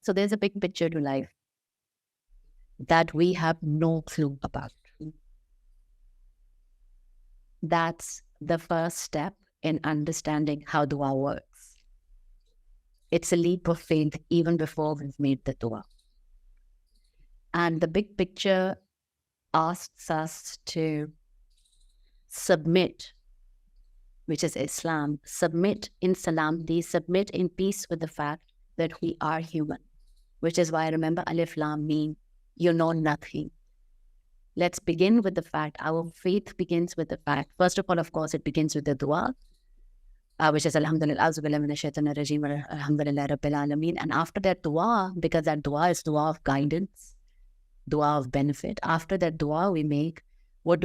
So there's a big picture to life that we have no clue about. That's the first step in understanding how dua works. It's a leap of faith even before we've made the dua. And the big picture asks us to submit, which is Islam, submit in salamti, submit in peace with the fact that we are human, which is why I remember Alif Lam Mim, you know nothing. Let's begin with the fact, our faith begins with the fact. First of all, of course, it begins with the dua, which is Alhamdulillah, Auzubillah Minash Shaitanir Rajeem, Alhamdulillah Rabbil Alameen. And after that dua, because that dua is dua of guidance, dua of benefit, after that dua we make, what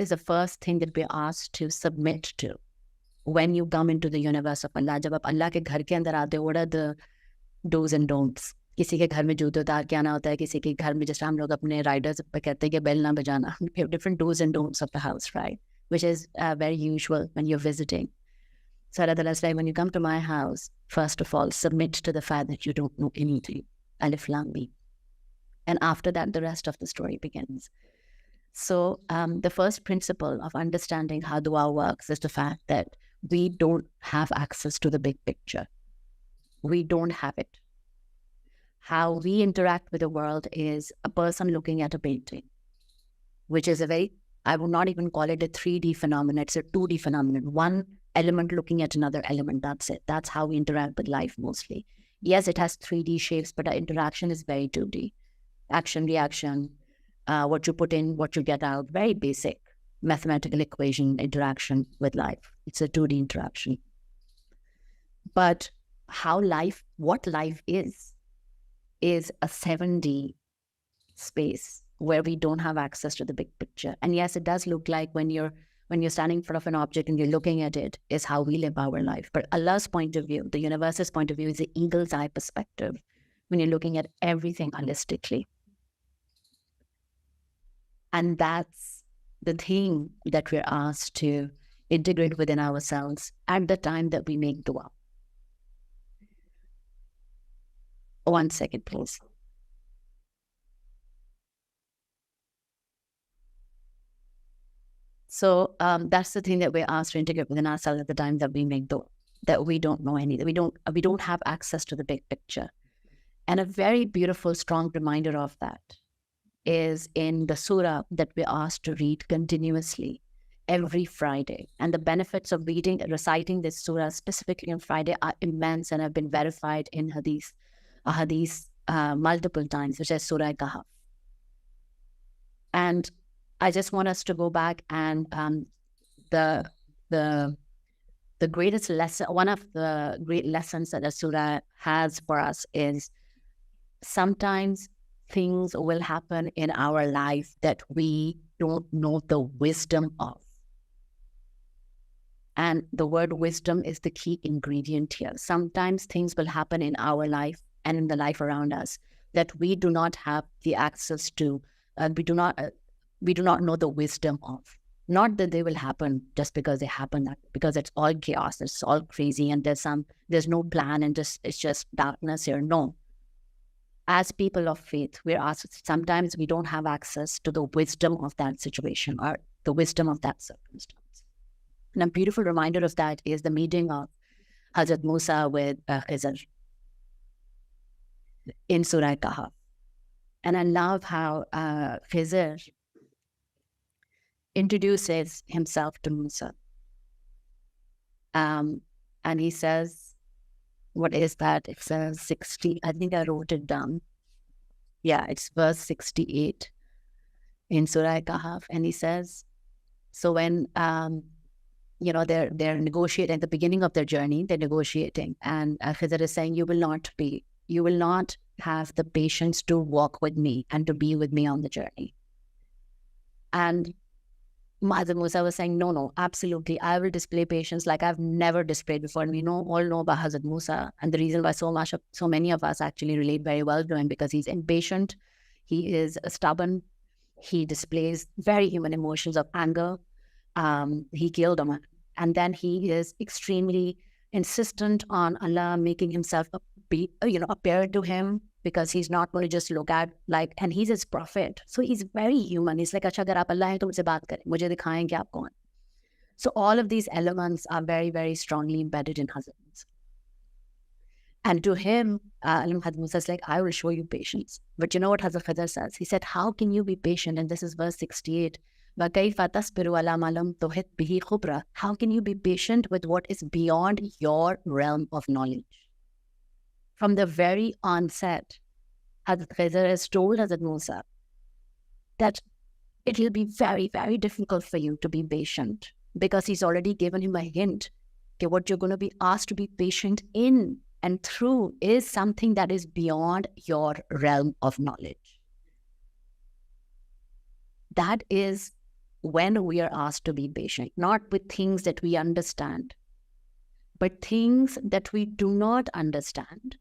is the first thing that we're asked to submit to? When you come into the universe of Allah, जब आप अल्लाह के घर के अंदर आते हो, what are the do's and don'ts? किसी के घर में जूते उतार के आना होता है, किसी के घर में जैसे हम लोग अपने राइडर्स पे कहते हैं कि बेल ना बजाना. We have different do's and don'ts of the house, right? Which is very usual when you're visiting. So Allah Ta'ala is like, when you come to my house, first of all, submit to the fact that you don't know anything. Alif Lam Mim. And after that, the rest of the story begins. So the first principle of understanding how dua works is the fact that we don't have access to the big picture. We don't have it. How we interact with the world is a person looking at a painting, which is I would not even call it a 3D phenomenon. It's a 2D phenomenon. One element looking at another element. That's it. That's how we interact with life mostly. Yes, it has 3D shapes, but our interaction is very 2D. Action, reaction, what you put in, what you get out. Very basic mathematical equation interaction with life. It's a 2D interaction. But what life is a 7D space where we don't have access to the big picture. And yes, it does look like when you're standing in front of an object and you're looking at it, is how we live our life. But Allah's point of view, the universe's point of view, is the eagle's eye perspective when you're looking at everything holistically. And that's the thing that we're asked to integrate within ourselves at the time that we make dua. 1 second, please. So that's the thing that we're asked to integrate within ourselves at the time that we make dua, that we don't know anything. We don't have access to the big picture. And a very beautiful, strong reminder of that is in the surah that we're asked to read continuously every Friday. And the benefits of reciting this surah specifically on Friday are immense and have been verified in hadith multiple times, which is Surah Kahf. And I just want us to go back and the greatest lesson, one of the great lessons that the surah has for us is sometimes things will happen in our life that we don't know the wisdom of. And the word wisdom is the key ingredient here. Sometimes things will happen in our life and in the life around us that we do not have the access to, we do not know the wisdom of. Not that they will happen just because they happen, because it's all chaos, it's all crazy, and there's no plan, and it's just darkness here. No. As people of faith, we're asked, sometimes we don't have access to the wisdom of that situation or the wisdom of that circumstance. And a beautiful reminder of that is the meeting of Hazrat Musa with Khizr in Surah Kahf. And I love how Khizr introduces himself to Musa. And he says, what is that? It says 60, I think I wrote it down. Yeah, it's verse 68 in Surah Kahf. And he says, so when, they're negotiating at the beginning of their journey, they're negotiating. And Khizr is saying, you will not have the patience to walk with me and to be with me on the journey. And Hazrat Musa was saying, no, absolutely. I will display patience like I've never displayed before. And we all know about Hazrat Musa. And the reason why so many of us actually relate very well to him, because he's impatient. He is stubborn. He displays very human emotions of anger. He killed a man. And then he is extremely insistent on Allah making himself appear to him because he's not going to just look at like, and he's his prophet. So he's very human. He's like, अच्छा अगर आप अल्लाह हैं तो मुझसे बात करें, मुझे दिखाएं कि आप कौन. So all of these elements are very, very strongly embedded in Hazrat Musa. And to him, Hazrat Musa is like, I will show you patience. But you know what Hazrat Khidr says? He said, how can you be patient? And this is verse 68. وَكَيْفَ تَصْبِرُ عَلَى مَا لَمْ تُحِطْ بِهِ خُبْرًا. How can you be patient with what is beyond your realm of knowledge? From the very onset, Hazrat Khidr has told Hazrat Musa that it will be very, very difficult for you to be patient, because he's already given him a hint that what you're going to be asked to be patient in and through is something that is beyond your realm of knowledge. That is when we are asked to be patient, not with things that we understand, but things that we do not understand,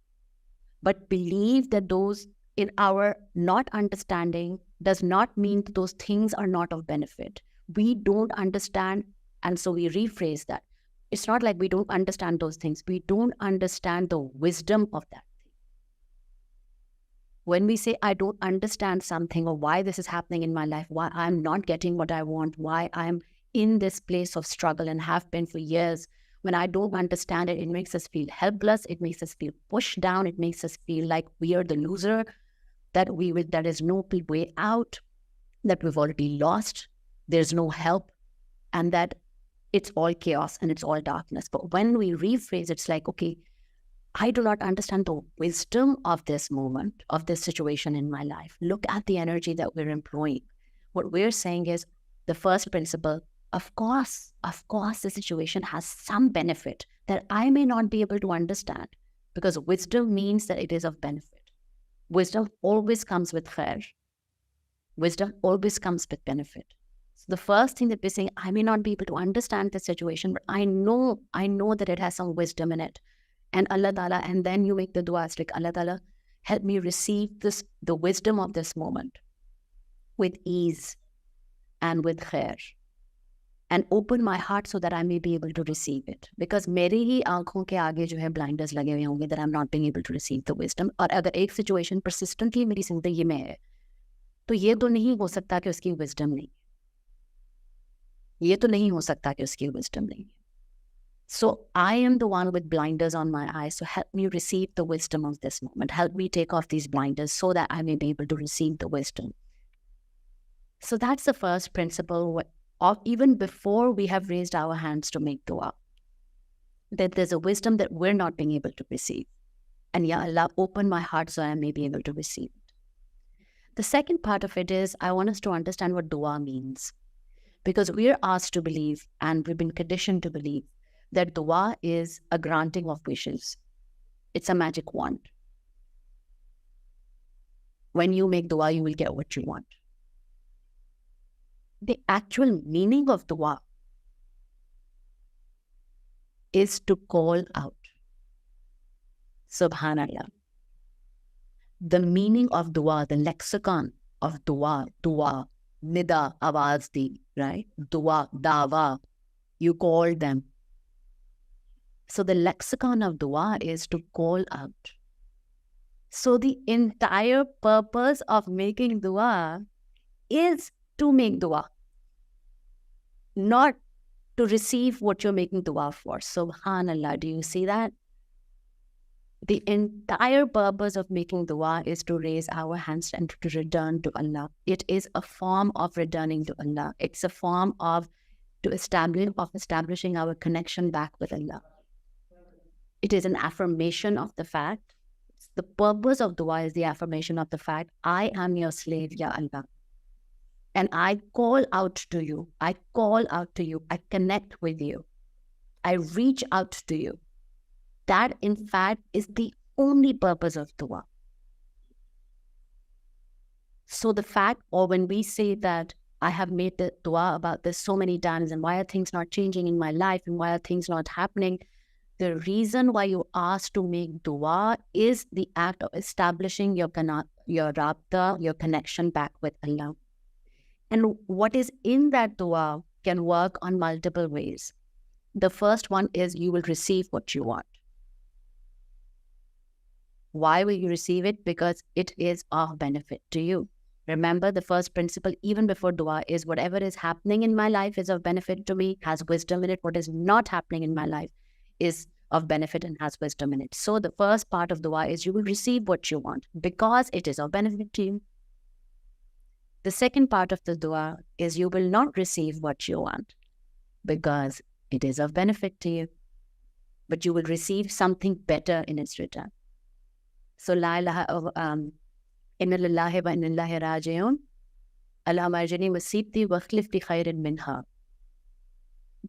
but believe that those in our not understanding does not mean that those things are not of benefit. We don't understand, and so we rephrase that. It's not like we don't understand those things. We don't understand the wisdom of that thing. When we say, I don't understand something, or why this is happening in my life, why I'm not getting what I want, why I'm in this place of struggle and have been for years, when I don't understand it, it makes us feel helpless. It makes us feel pushed down. It makes us feel like we are the loser, that there is no way out, that we've already lost, there's no help, and that it's all chaos and it's all darkness. But when we rephrase, it's like, okay, I do not understand the wisdom of this moment, of this situation in my life. Look at the energy that we're employing. What we're saying is the first principle, of course, the situation has some benefit that I may not be able to understand, because wisdom means that it is of benefit. Wisdom always comes with khair. Wisdom always comes with benefit. So the first thing that we're saying, I may not be able to understand the situation, but I know that it has some wisdom in it. And Allah Ta'ala, and then you make the dua, it's like, Allah Ta'ala, help me receive the wisdom of this moment with ease and with khair. And open my heart so that I may be able to receive it. Because मेरी ही आँखों के आगे जो है blinders लगे हुए होंगे, that I'm not being able to receive the wisdom. और अगर एक situation persistently मेरी जिंदगी में है, तो ये तो नहीं हो सकता कि उसकी wisdom नहीं. ये तो नहीं हो सकता कि उसकी wisdom नहीं. So I am the one with blinders on my eyes. So help me receive the wisdom of this moment. Help me take off these blinders so that I may be able to receive the wisdom. So that's the first principle. Of even before we have raised our hands to make dua, that there's a wisdom that we're not being able to receive. And Ya Allah, open my heart so I may be able to receive it. The second part of it is, I want us to understand what dua means. Because we're asked to believe, and we've been conditioned to believe, that dua is a granting of wishes. It's a magic wand. When you make dua, you will get what you want. The actual meaning of dua is to call out. Subhanallah. The meaning of dua, the lexicon of dua, nida, awaz di, right? Dua, dawa, you call them. So the lexicon of dua is to call out. So the entire purpose of making dua is to make dua, not to receive what you're making dua for. Subhanallah, do you see that? The entire purpose of making dua is to raise our hands and to return to Allah. It is a form of returning to Allah. It's a form of establishing our connection back with Allah. It is an affirmation of the fact. The purpose of dua is the affirmation of the fact, I am your slave, Ya Allah. And I call out to you. I call out to you. I connect with you. I reach out to you. That, in fact, is the only purpose of dua. So the fact, or when we say that I have made the dua about this so many times, and why are things not changing in my life, and why are things not happening? The reason why you asked to make dua is the act of establishing your rabta, your connection back with Allah. And what is in that dua can work on multiple ways. The first one is you will receive what you want. Why will you receive it? Because it is of benefit to you. Remember, the first principle, even before dua, is whatever is happening in my life is of benefit to me, has wisdom in it. What is not happening in my life is of benefit and has wisdom in it. So the first part of dua is you will receive what you want because it is of benefit to you. The second part of the dua is you will not receive what you want because it is of benefit to you, but you will receive something better in its return. So la ilaha inna lillahi wa inna ilaihi raji'un. Allahumma ajini musibti wa akhlifni khairan minha.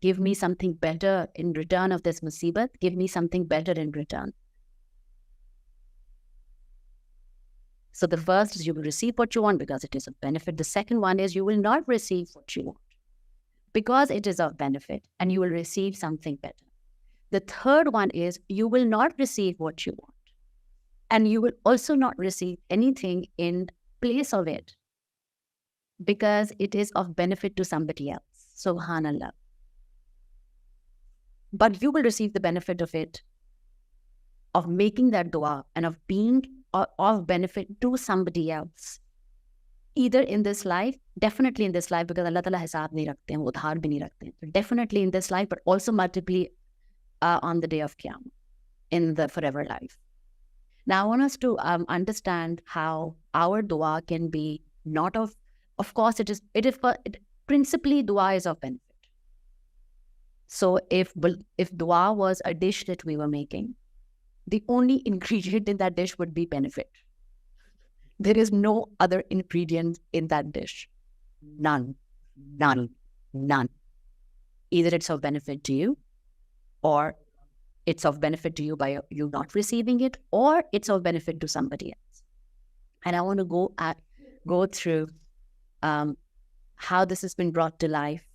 Give me something better in return of this musibat. Give me something better in return. So the first is you will receive what you want because it is of benefit. The second one is you will not receive what you want because it is of benefit and you will receive something better. The third one is you will not receive what you want and you will also not receive anything in place of it because it is of benefit to somebody else. Subhanallah. But you will receive the benefit of it, of making that dua and of being of benefit to somebody else. Either in this life, definitely in this life, because Allah Ta'ala hisab nahi rakhte hain, udhar bhi nahi rakhte hain. So definitely in this life, but also multiply on the day of Qiyamah, in the forever life. Now I want us to understand how our dua can be not of course principally dua is of benefit. So if dua was a dish that we were making, the only ingredient in that dish would be benefit. There is no other ingredient in that dish. None. Either it's of benefit to you, or it's of benefit to you by you not receiving it, or it's of benefit to somebody else. And I want to go through how this has been brought to life,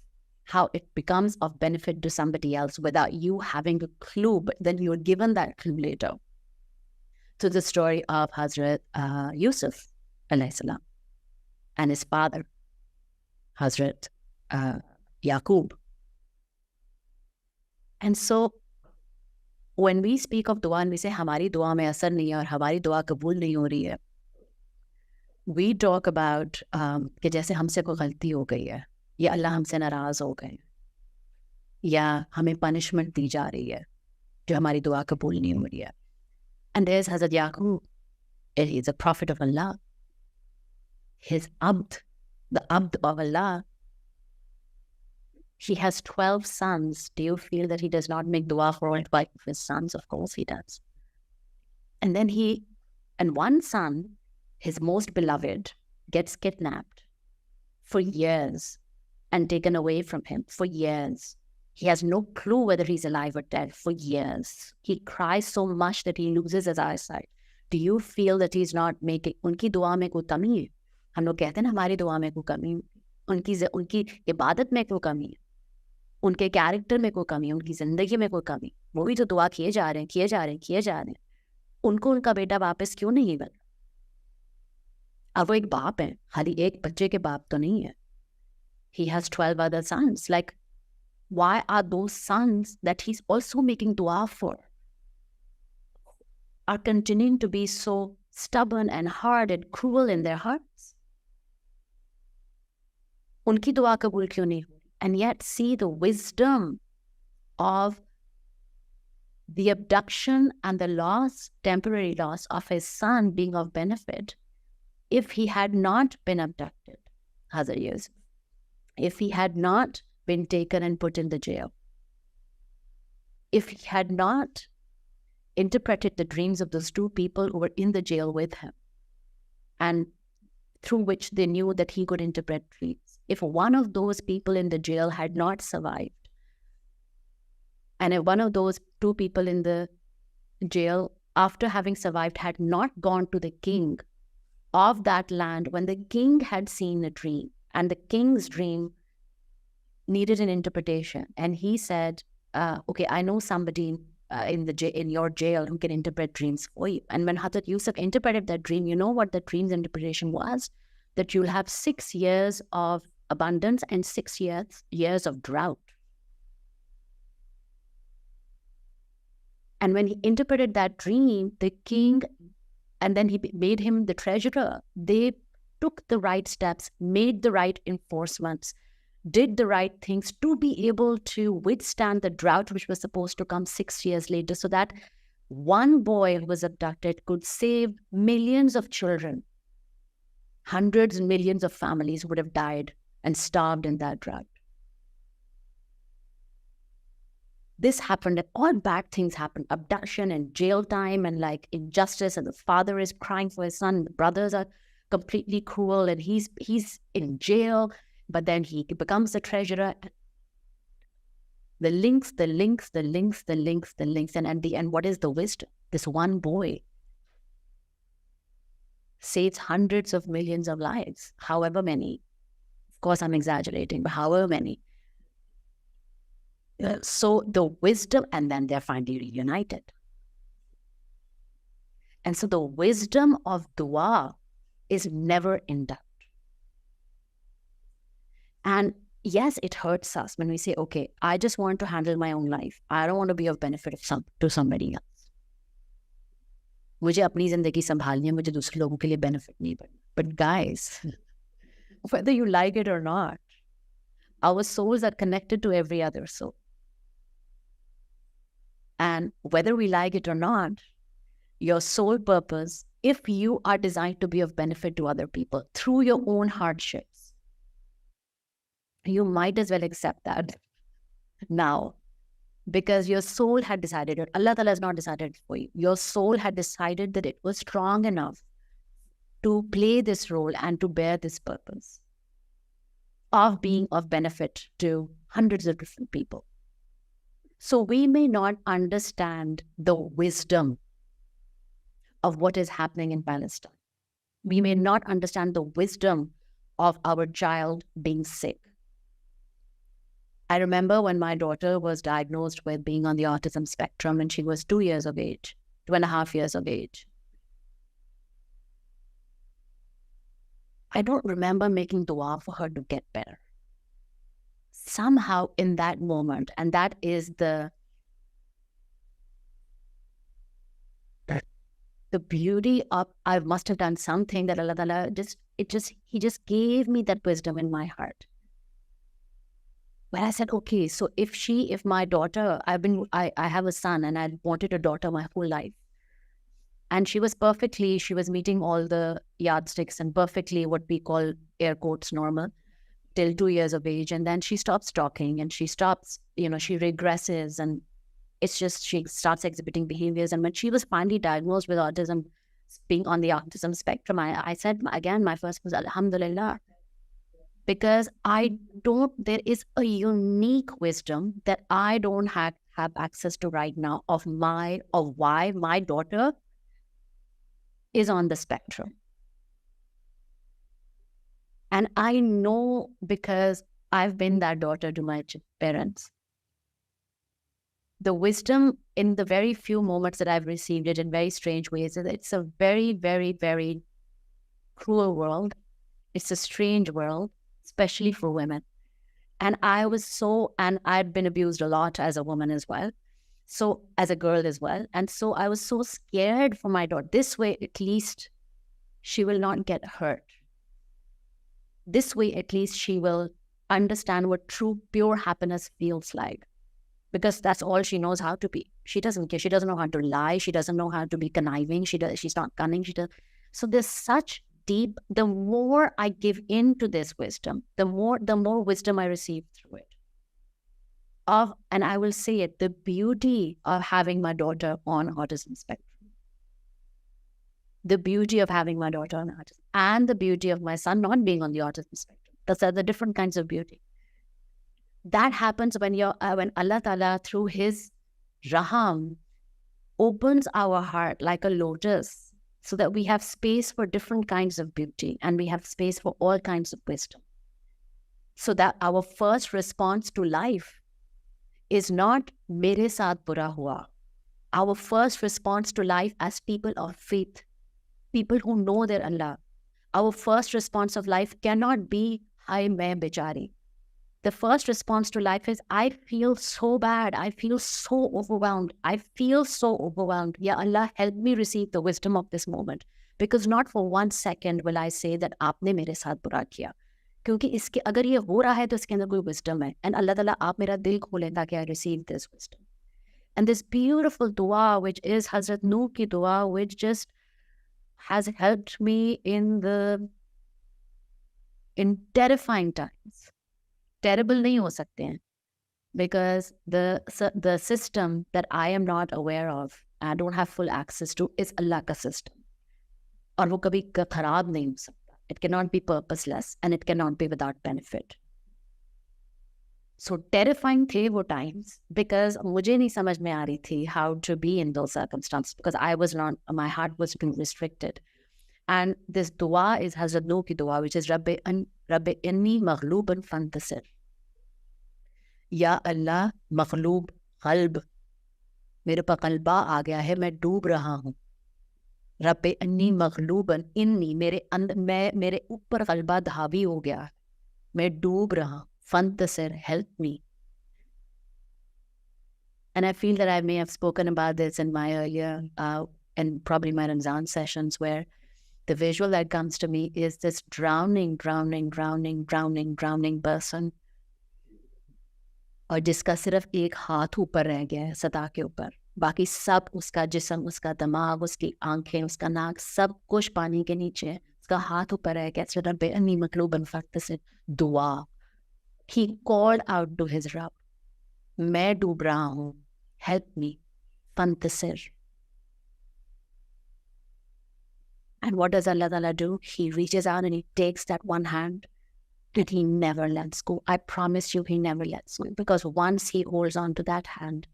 how it becomes of benefit to somebody else without you having a clue, but then you're given that clue later. To the story of Hazrat Yusuf alayhi salam and his father, Hazrat Yaqub. And so when we speak of dua and we say, hamari dua mein asar nahi hai aur hamari dua kabool nahi ho rahi hai, we talk about कि जैसे हमसे कोई गलती हो गई है या अल्लाह हमसे नाराज हो गए या हमें पनिशमेंट दी जा रही है जो हमारी दुआ कबूल नहीं हो रही है. And there's Hazrat Yaqub. He's a prophet of Allah. His abd, the abd of Allah. He has 12 sons. Do you feel that he does not make dua for all 12 of his sons? Of course he does. And then one son, his most beloved, gets kidnapped for years and taken away from him for years. He has no clue whether he's alive or dead for years. He cries so much that he loses his eyesight. Do you feel that he's not making, unki dua mein koi kami hai? हम लोग कहते हैं ना हमारी दुआ में कोई कमी, उनकी इबादत में कोई कमी है, उनके कैरेक्टर में कोई कमी है, उनकी जिंदगी में कोई कमी, वो भी तो दुआ किए जा रहे हैं, उनको उनका बेटा वापस क्यों नहीं मिल? अब वो एक बाप है, खाली एक बच्चे के बाप तो नहीं है. He has 12 other sons. Like, why are those sons that he's also making dua for are continuing to be so stubborn and hard and cruel in their hearts? Unki dua kabul kyun nahi? And yet see the wisdom of the abduction and the loss, temporary loss of his son being of benefit. If he had not been abducted, Hazrat Yusuf, if he had not been taken and put in the jail, if he had not interpreted the dreams of those two people who were in the jail with him, and through which they knew that he could interpret dreams, if one of those people in the jail had not survived, and if one of those two people in the jail, after having survived, had not gone to the king of that land when the king had seen a dream, and the king's dream needed an interpretation, and he said, okay, I know somebody in your jail who can interpret dreams for you. And when Hazrat Yusuf interpreted that dream, you know what the dream's interpretation was? That you'll have 6 years of abundance and 6 years of drought. And when he interpreted that dream, the king and then he made him the treasurer. They took the right steps, made the right enforcements, did the right things to be able to withstand the drought, which was supposed to come 6 years later, so that one boy who was abducted could save millions of children. Hundreds and millions of families would have died and starved in that drought. This happened, and all bad things happened. Abduction and jail time and like injustice, and the father is crying for his son. The brothers are completely cruel, and he's in jail, but then he becomes the treasurer. The links, and at the end, what is the wisdom? This one boy saves hundreds of millions of lives, however many. Of course, I'm exaggerating, but however many. So the wisdom, and then they're finally reunited. And so the wisdom of dua is never in doubt. And yes, it hurts us when we say, okay, I just want to handle my own life. I don't want to be of benefit to somebody else. मुझे अपनी जिंदगी संभालनी है, मुझे दूसरे लोगों के लिए benefit नहीं बनना. But guys, whether you like it or not, our souls are connected to every other soul. And whether we like it or not, your soul purpose, if you are designed to be of benefit to other people through your own hardships, you might as well accept that now, because your soul had decided it. Allah Ta'ala has not decided for you. Your soul had decided that it was strong enough to play this role and to bear this purpose of being of benefit to hundreds of different people. So we may not understand the wisdom of what is happening in Palestine. We may not understand the wisdom of our child being sick. I remember when my daughter was diagnosed with being on the autism spectrum and she was 2 years of age, 2.5 years of age. I don't remember making dua for her to get better. Somehow in that moment, and that is the beauty of, I must have done something that Allah Ta'ala He just gave me that wisdom in my heart. When I said, okay, so if my daughter, I have a son and I wanted a daughter my whole life. And she was meeting all the yardsticks and perfectly what we call air quotes normal till 2 years of age. And then she stops talking and she stops, she regresses, and it's just, she starts exhibiting behaviors. And when she was finally diagnosed with autism, being on the autism spectrum, I said, again, my first was Alhamdulillah. Because there is a unique wisdom that I don't have access to right now of why my daughter is on the spectrum. And I know because I've been that daughter to my parents. The wisdom in the very few moments that I've received it in very strange ways, it's a very, very, very cruel world. It's a strange world, especially for women. And I'd been abused a lot as a woman as well. So as a girl as well. And so I was so scared for my daughter. This way, at least she will not get hurt. This way, at least she will understand what true, pure happiness feels like. Because that's all she knows how to be. She doesn't care. She doesn't know how to lie. She doesn't know how to be conniving. She's not cunning. So there's such deep, the more I give in to this wisdom, the more wisdom I receive through it. And I will say it, the beauty of having my daughter on autism spectrum. The beauty of having my daughter on autism. And the beauty of my son not being on the autism spectrum. Those are the different kinds of beauty. That happens when Allah Ta'ala, through His Raham, opens our heart like a lotus so that we have space for different kinds of beauty and we have space for all kinds of wisdom. So that our first response to life is not mere saath bura hua. Our first response to life as people of faith, people who know their Allah, our first response of life cannot be, "Hi, main bechari." the first response to life is, I feel so bad. I feel so overwhelmed. I feel so overwhelmed. Ya Allah, help me receive the wisdom of this moment. Because not for 1 second will I say that आपने मेरे साथ बुरा किया. क्योंकि इसके अगर ये हो रहा है तो इसके अंदर कोई wisdom है. And Allah Ta'ala आप मेरा दिल खोलें ताकि I receive this wisdom. And this beautiful dua, which is Hazrat Nuh ki dua, which just has helped me in terrifying times. Terrible nahi ho sakte hain, because the system that I am not aware of, I don't have full access to, is Allah ka system. और वो कभी खराब नहीं हो सकता. It cannot be purposeless and it cannot be without benefit. So terrifying थे वो times, because मुझे नहीं समझ में आ रही थी how to be in those circumstances, because I was not, my heart was being restricted. And this dua is Hazrat Nuh ki dua, which is Rabbi inni maghlooban fantasir. Ya Allah, maghloob, qalb, मेरे पर कल्बा आ गया है, मैं डूब रहा हूँ. रब्बे अन्नी मगलूबन, इन्नी मेरे अंदर, मेरे ऊपर कल्बा धावी हो गया, मैं डूब रहा. Fantasir, help me. And I feel that I may have spoken about this in my earlier and probably my Ramzan sessions, where the visual that comes to me is this drowning person, और जिसका सिर्फ एक हाथ ऊपर रह गया है सतह के ऊपर, बाकी सब, उसका जिस्म, उसका दिमाग, उसकी आंखें, उसका नाक, सब कुछ पानी के नीचे है, उसका हाथ ऊपर रह गया. रब्बे अन्नी मगलूबन फंतसिर दुआ. He called out to his Rabb, मैं डूब रहा हूँ, help me, fantasir. And what does Allah Ta'ala do? He reaches out and he takes that one hand and he never lets go. I promise you, he never lets go. Because once he holds on to that hand,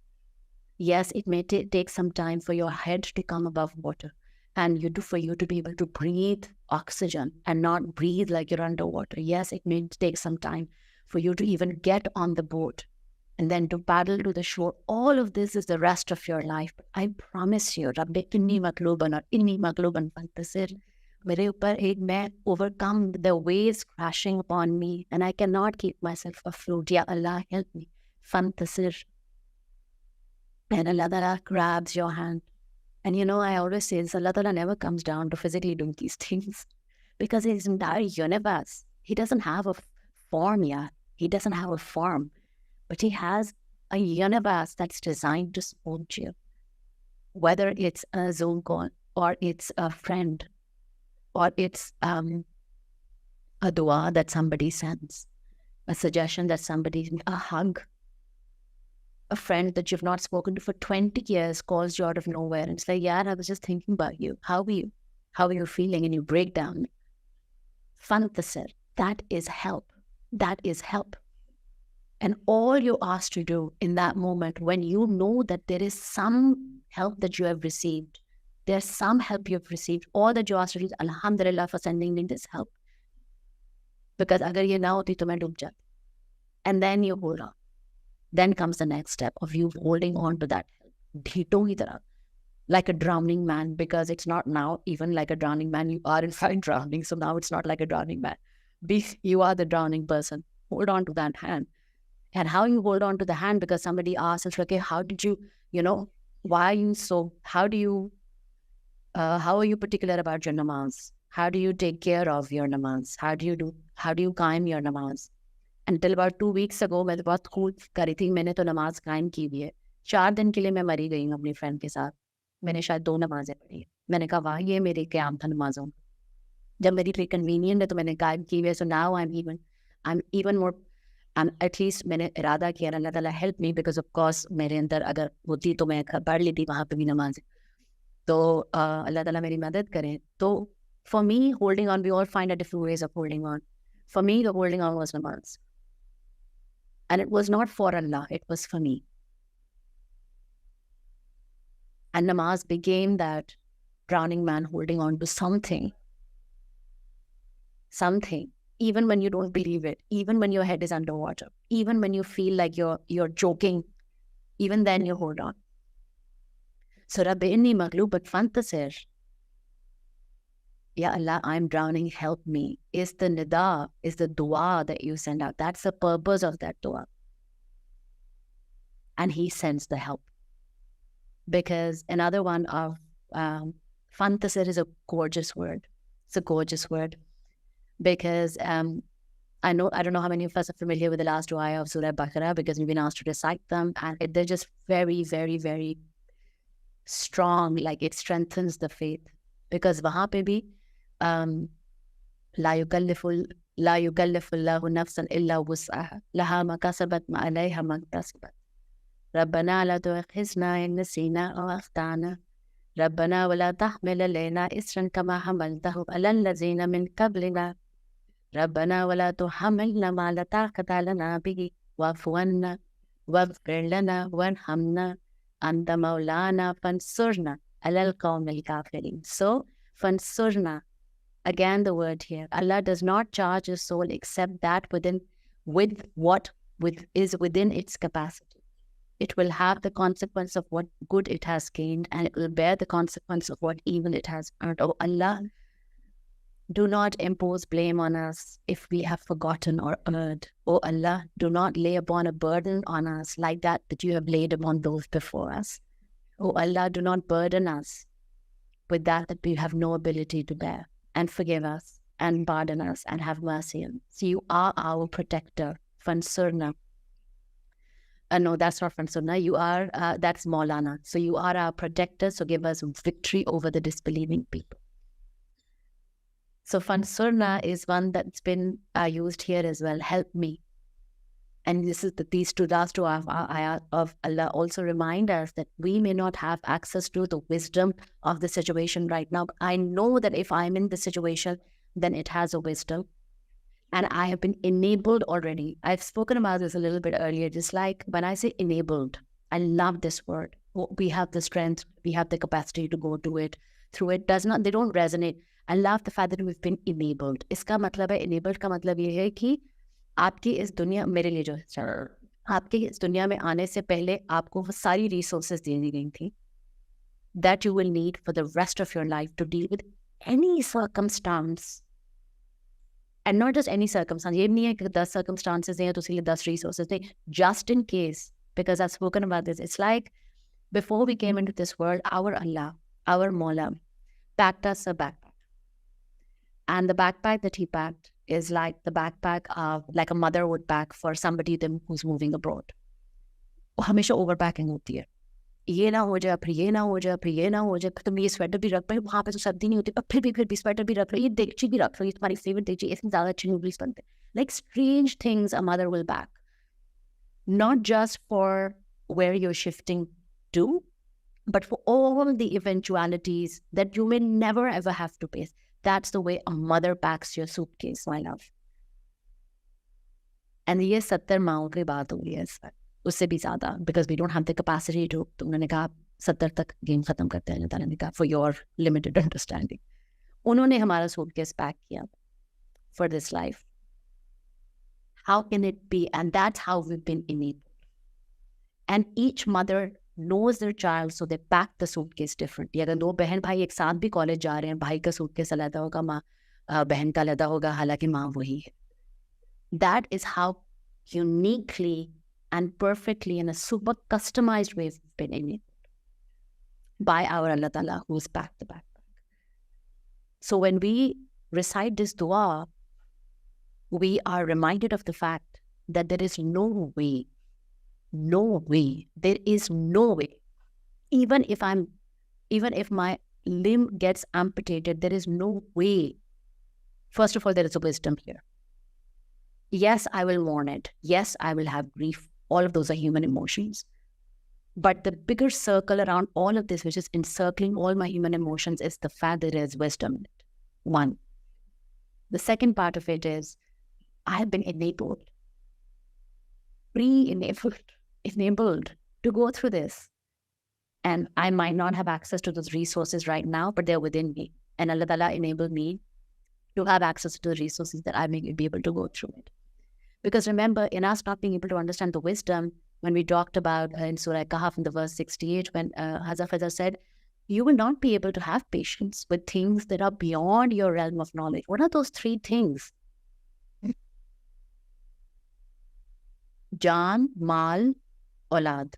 yes, it may take some time for your head to come above water, and for you to be able to breathe oxygen and not breathe like you're underwater. Yes, it may take some time for you to even get on the boat and then to paddle to the shore. All of this is the rest of your life. But I promise you, Rabbi inni magluban or inni magluban fantasir, mere upar ek मैं overcome the waves crashing upon me and I cannot keep myself afloat. Ya Allah, help me. Fantasir. And Allah Ta'ala grabs your hand. And I always say this, Allah Ta'ala never comes down to physically doing these things, because his entire universe, he doesn't have a form yet. He doesn't have a form, but he has a universe that's designed to support you. Whether it's a Zoom call, or it's a friend, or it's a dua that somebody sends, a suggestion that a hug. A friend that you've not spoken to for 20 years calls you out of nowhere and it's like, yeah, I was just thinking about you. How are you? How are you feeling? And you break down. Fantasir, that is help. That is help. And all you're asked to do in that moment, when you know that there is some help that you have received, there's some help you've received, all that you asked to do is, Alhamdulillah for sending me this help. Because agar ye na hoti to main doob jati. And then you hold on. Then comes the next step of you holding on to that help. Dhito hi tarah. Like a drowning man, because it's not now even like a drowning man. You are in fact drowning. So now it's not like a drowning man. You are the drowning person. Hold on to that hand. And how you hold on to the hand, because somebody asks, it's like, okay, how did you, why are you so, how are you particular about your namaz? How do you take care of your namaz? How do you qaim your namaz? Until about 2 weeks ago, मैं तो बहुत खूब करी थी, मैंने तो नमाज कायम की भी है. 4 दिन के लिए मैं मरी गई हूँ अपनी फ्रेंड के साथ. मैंने शायद 2 नमाजें पढ़ी है. मैंने कहा वाह, ये मेरे क़याम था नमाजों. जब मेरी लिए कन्वीनियंट है तो मैंने कायम की हुई है. So now I'm even more, at least मैंने इरादा किया, अल्लाह ताला help me, because of course मेरे अंदर अगर होती तो मैं पढ़ लेती वहाँ पे भी नमाजें. तो अल्लाह ताला मेरी मदद करें. तो for me, holding on, we all find a different ways of holding on. For me, the holding on was namaz. And it was not for Allah, it was for me. And namaz became that drowning man holding on to something, even when you don't believe it, even when your head is underwater, even when you feel like you're joking, even then you hold on. So Rabbi inni maghloobat fantasir. Ya Allah, I'm drowning, help me, is the nida, is the dua that you send out. That's the purpose of that dua. And he sends the help. Because another one of fantasir is a gorgeous word. It's a gorgeous word. Because I don't know how many of us are familiar with the last dua of Surah Baqarah, because we've been asked to recite them, and they're just very, very, very strong. Like, it strengthens the faith. Because wahan pe bhi la yukallifu Allahu nafsan illa wus'aha laha ma kasabat ma alayha ma iktasabat. ربنا لا تؤاخذنا إن نسينا أو أخطأنا ربنا ولا تحمل علينا إصرا كما حملته على الذين من قبلنا ربنا ولا تحملنا ما لا طاقة لنا به واعف عنا واغفر لنا وارحمنا أنت مولانا فانصرنا على القوم الكافرين. So, فانصرنا, again the word here. Allah does not charge a soul except that is within its capacity. It will have the consequence of what good it has gained, and it will bear the consequence of what evil it has earned. Oh Allah, do not impose blame on us if we have forgotten or erred. Oh Allah, do not lay upon a burden on us like that you have laid upon those before us. Oh Allah, do not burden us with that we have no ability to bear. And forgive us and pardon us and have mercy on us. You are our protector. Fansurna. No, that's not Fansurna. You are, that's Maulana. So you are our protector. So give us victory over the disbelieving people. So Fansurna is one that's been used here as well. Help me. And this is these two last two of Allah also remind us that we may not have access to the wisdom of the situation right now. But I know that if I'm in the situation, then it has a wisdom. And I have been enabled already. I've spoken about this a little bit earlier. Just like when I say enabled, I love this word. We have the strength, we have the capacity to go to it, through it. They don't resonate. I love the fact that we've been enabled. Iska matlab hai, enabled ka matlab ye hai ki आपकी इस दुनिया, मेरे लिए जो आपके इस दुनिया में आने से पहले आपको वो सारी रिसोर्सेज दे दी गई थी that you will need for the rest of your life to deal with any circumstance. And not just any circumstance. ये नहीं है कि 10 circumstances हैं तो इसलिए 10 resources नहीं. Just in case, because I've spoken about this. It's like before we came into this world, our Allah, our Mawla, packed us a backpack. And the backpack that he packed is like the backpack of, like a mother would pack for somebody who's moving abroad. वो हमेशा overpacking होती है. ये ना हो जाए, फिर ये ना हो जाए, फिर ये ना हो जाए, फिर तुम ये स्वेटर भी रख पाए, वहाँ पे तो सर्दी नहीं होती, पर फिर भी स्वेटर भी रख लो, ये देगची भी रख लो, ये तुम्हारी फेवरेट देगची, इसमें ज़्यादा अच्छी नूडल्स बनते हैं. Like strange things a mother will pack. Not just for where you're shifting to, but for all the eventualities that you may never ever have to face. That's the way a mother packs your suitcase, my love. And ये 70 माओं की बात हो रही है इस वक्त, उससे भी ज़्यादा, because we don't have the capacity to. तो उन्होंने कहा 70 तक गेम ख़त्म करते हैं. अल्लाह ताला ने कहा for your limited understanding. उन्होंने हमारा suitcase pack किया for this life. How can it be? And that's how we've been enabled. And each mother knows their child, so they pack the suitcase differently. अगर दो बहन भाई एक साथ भी कॉलेज जा रहे हैं, भाई का suitcase अलग होगा, माँ बहन का अलग होगा, हालांकि माँ वही है. That is how uniquely and perfectly in a super customized way we've been enabled by our Allah Ta'ala who's packed the backpack. So when we recite this dua, we are reminded of the fact that there is no way, there is no way. Even if my limb gets amputated, there is no way. First of all, there is a wisdom here. Yes, I will mourn it. Yes, I will have grief. All of those are human emotions. But the bigger circle around all of this, which is encircling all my human emotions, is the fact that there is wisdom in it. One. The second part of it is, I have been enabled, enabled to go through this. And I might not have access to those resources right now, but they're within me. And Allah Ta'ala enabled me to have access to the resources that I may be able to go through it. Because remember, in us not being able to understand the wisdom, when we talked about in Surah Kahf in the verse 68, when Hazrat Fateha said, you will not be able to have patience with things that are beyond your realm of knowledge. What are those three things? Jaan, Mal, Aulad.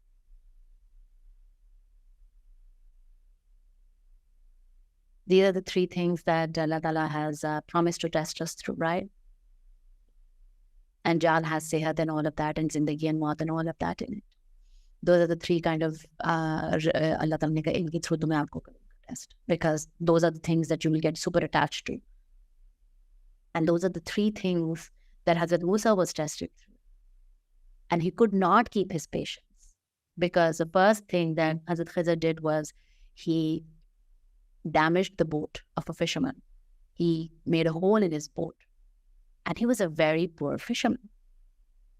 These are the three things that Allah Ta'ala has promised to test us through, right? And Jal has Sehat and all of that, and Zindagi and Maut and all of that in it. Those are the three kind of Allah Ta'ala ne kaha, inki through tumhe aapko test, because those are the things that you will get super attached to. And those are the three things that Hazrat Musa was tested through. And he could not keep his patience, because the first thing that Hazrat Khizr did was he damaged the boat of a fisherman. He made a hole in his boat. And he was a very poor fisherman.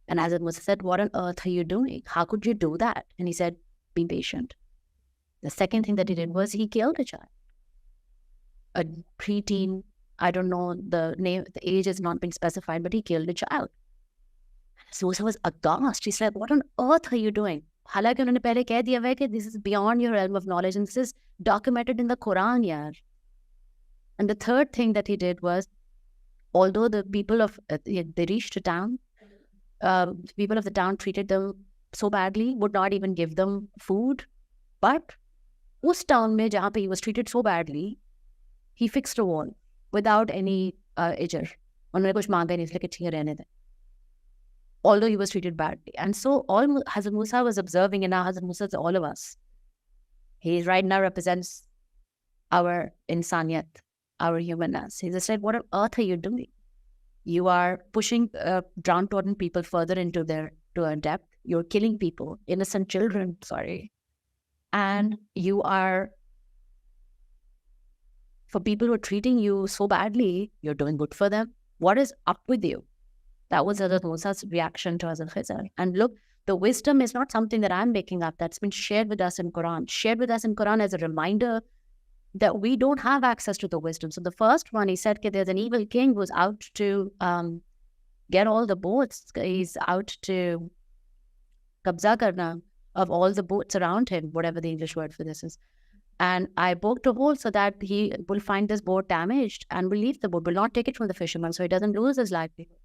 And Hazrat Musa said, what on earth are you doing? How could you do that? And he said, be patient. The second thing that he did was he killed a child. A preteen, I don't know the name, the age has not been specified, but he killed a child. So Musa was aghast. He said, what on earth are you doing? हालांकि उन्होंने पहले कह दिया है कि this is beyond your realm of knowledge and this is documented in the Quran, yaar. And the third thing that he did was, although the people of, they reached a town, people of the town treated them so badly, would not even give them food. But us town mein, jahan pe he was treated so badly, he fixed a wall without any ijr. Unhone kuch manga nahi, isliye ठीक है रहने दें. Although he was treated badly. And so all Hazrat Musa was observing, and now Hazrat Musa is all of us. He right now represents our insaniyat, our humanness. He just said, what on earth are you doing? You are pushing downtrodden people further into to a depth. You're killing people, innocent children, and you are, for people who are treating you so badly, you're doing good for them. What is up with you? That was Hazrat Musa's reaction to Hazrat Khizr. And look, the wisdom is not something that I'm making up. That's been shared with us in Quran. Shared with us in Quran as a reminder that we don't have access to the wisdom. So the first one, he said, there's an evil king who's out to get all the boats. He's out to kabza karna of all the boats around him, whatever the English word for this is. And I poked a hole so that he will find this boat damaged and will leave the boat, will not take it from the fisherman so he doesn't lose his livelihood.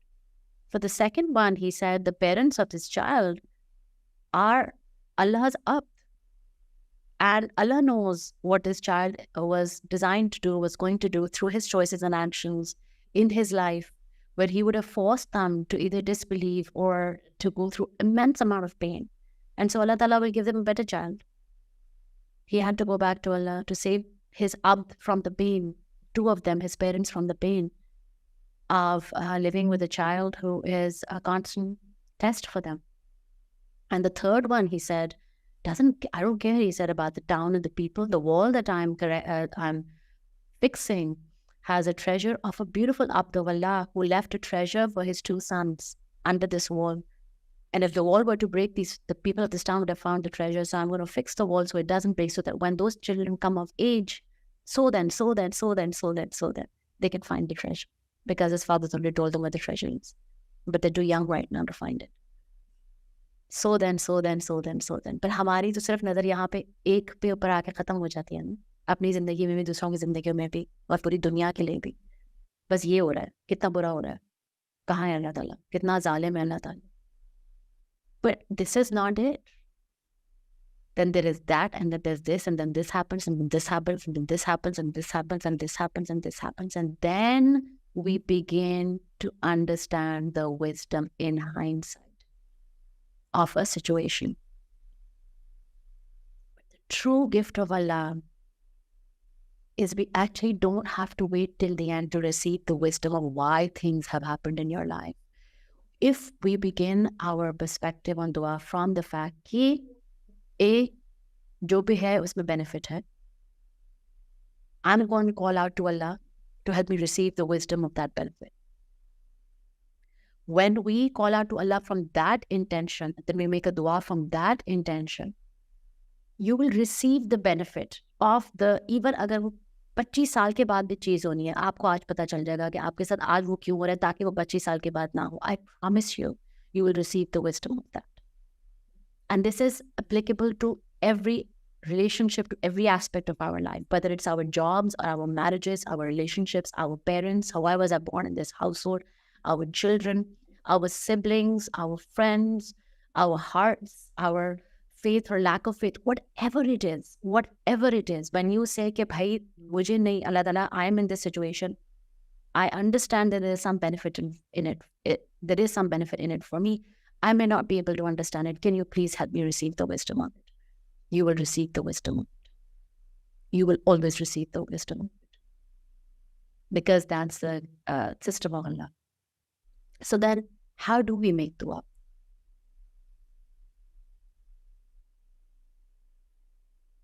For the second one, he said, the parents of this child are Allah's abd. And Allah knows what this child was designed to do, was going to do through his choices and actions in his life, where he would have forced them to either disbelieve or to go through immense amount of pain. And so Allah Ta'ala will give them a better child. He had to go back to Allah to save his abd from the pain, two of them, his parents, from the pain of living with a child who is a constant test for them. And the third one, he said, I don't care, he said, about the town and the people. The wall that I'm fixing has a treasure of a beautiful abd of Allah who left a treasure for his two sons under this wall. And if the wall were to break, the people of this town would have found the treasure. So I'm going to fix the wall so it doesn't break, so that when those children come of age, then, they can find the treasure. Because his father's already told them where the treasure is. But they're too young right now to find it. So then. But हमारी तो सिर्फ नज़र यहाँ पे एक पे ऊपर आके ख़त्म हो जाती है ना, अपनी ज़िंदगी में भी, दूसरों की ज़िंदगी में भी, और पूरी दुनिया के लिए भी. बस ये हो रहा है, कितना बुरा हो रहा है, कहाँ है अल्लाह ताला, कितना ज़ालिम है अल्लाह ताला. But this is not it. Then there is that, and then there's this, and then this happens, and then this happens, and then this happens, and this happens, and this happens, and this happens, and then we begin to understand the wisdom in hindsight of a situation. But the true gift of Allah is we actually don't have to wait till the end to receive the wisdom of why things have happened in your life. If we begin our perspective on dua from the fact कि जो भी है उसमें benefit है, I'm going to call out to Allah to help me receive the wisdom of that benefit. When we call out to Allah from that intention, then we make a dua from that intention, you will receive the benefit of the, even अगर वो 25 साल के बाद भी चीज़ होनी है, आपको आज पता चल जाएगा कि आपके साथ आज वो क्यों हो रहा है, ताकि वो 25 साल के बाद ना हो. I promise you, you will receive the wisdom of that. And this is applicable to every relationship to every aspect of our life, whether it's our jobs or our marriages, our relationships, our parents, how I was born in this household, our children, our siblings, our friends, our hearts, our faith or lack of faith, whatever it is, when you say कि भाई मुझे नहीं Allah Ta'ala, I am in this situation, I understand that there is some benefit in it. There is some benefit in it for me. I may not be able to understand it. Can you please help me receive the wisdom of it? You will receive the wisdom. You will always receive the wisdom, because that's the system of Allah. So then, how do we make dua?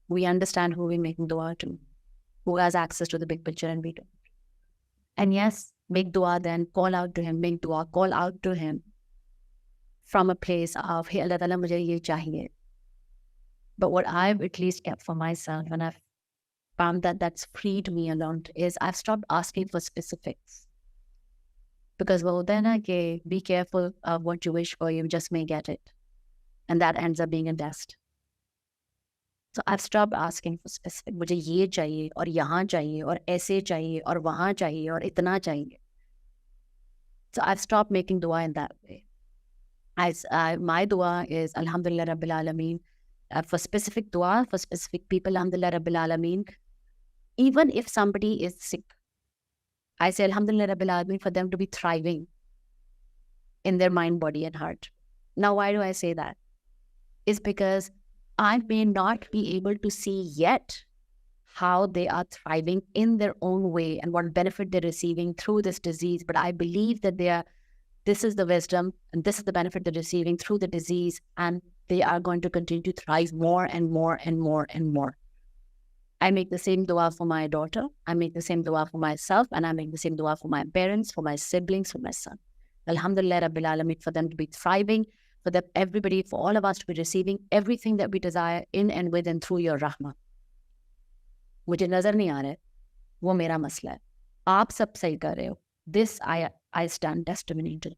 We understand who we're making dua to, who has access to the big picture, and we don't. And yes, make dua, then call out to him, make dua, call out to him from a place of, hey, Allah Ta'ala, mujhe ye chahiye. But what I've at least kept for myself, and I've found that that's freed me a lot, is I've stopped asking for specifics. Because then okay, be careful of what you wish for, you just may get it. And that ends up being a test. So I've stopped asking for specific. मुझे ये चाहिए और यहाँ चाहिए और ऐसे चाहिए और वहाँ चाहिए और इतना चाहिए. So I've stopped making dua in that way. My dua is Alhamdulillah Rabbil Alameen. For specific dua, for specific people, Alhamdulillah Rabbil Alameen. Even if somebody is sick, I say Alhamdulillah Rabbil Alameen for them to be thriving in their mind, body, and heart. Now, why do I say that? It's because I may not be able to see yet how they are thriving in their own way and what benefit they're receiving through this disease. But I believe that this is the wisdom and this is the benefit they're receiving through the disease, and they are going to continue to thrive more and more and more and more. I make the same dua for my daughter. I make the same dua for myself, and I make the same dua for my parents, for my siblings, for my son. Alhamdulillah Rabbil Alameen, for them to be thriving, for them, everybody, for all of us to be receiving everything that we desire in and with and through your rahmah. मुझे नजर नहीं आ रहा है, वो मेरा मसला है. आप सब सही कर रहे हो. This I stand testimony to.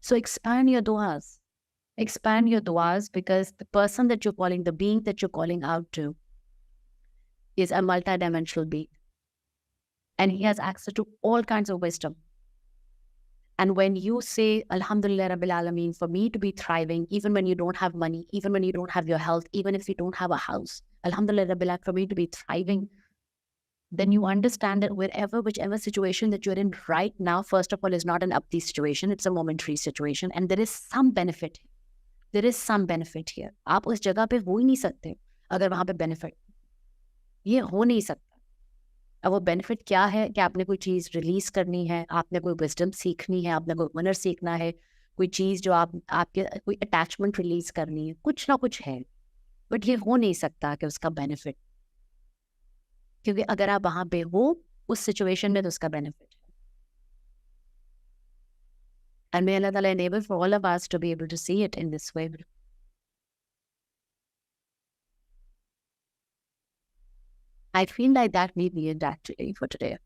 So expand your duas. Expand your duas, because the person that you're calling, the being that you're calling out to, is a multidimensional being. And he has access to all kinds of wisdom. And when you say, Alhamdulillah Rabbil Alameen, for me to be thriving, even when you don't have money, even when you don't have your health, even if you don't have a house, Alhamdulillah Rabbil Alameen, for me to be thriving, then you understand that whichever situation that you're in right now, first of all, is not an upti situation. It's a momentary situation. And there is some benefit. There is some benefit here. आप उस जगह पे हो ही नहीं सकते अगर वहाँ पे benefit. ये हो नहीं सकता. अब वो बेनिफिट क्या है कि आपने कोई चीज़ रिलीज करनी है, आपने कोई विजडम सीखनी है, आपने कोई हुनर सीखना है, कोई चीज़ जो आपके कोई अटैचमेंट रिलीज करनी है, कुछ ना कुछ है. बट ये हो नहीं सकता कि उसका बेनिफिट, क्योंकि अगर आप वहाँ पे हो उस सिचुएशन में तो उसका बेनिफिट है. And may Allah Ta'ala enable for all of us to be able to see it in this way. I feel like that may be it actually for today.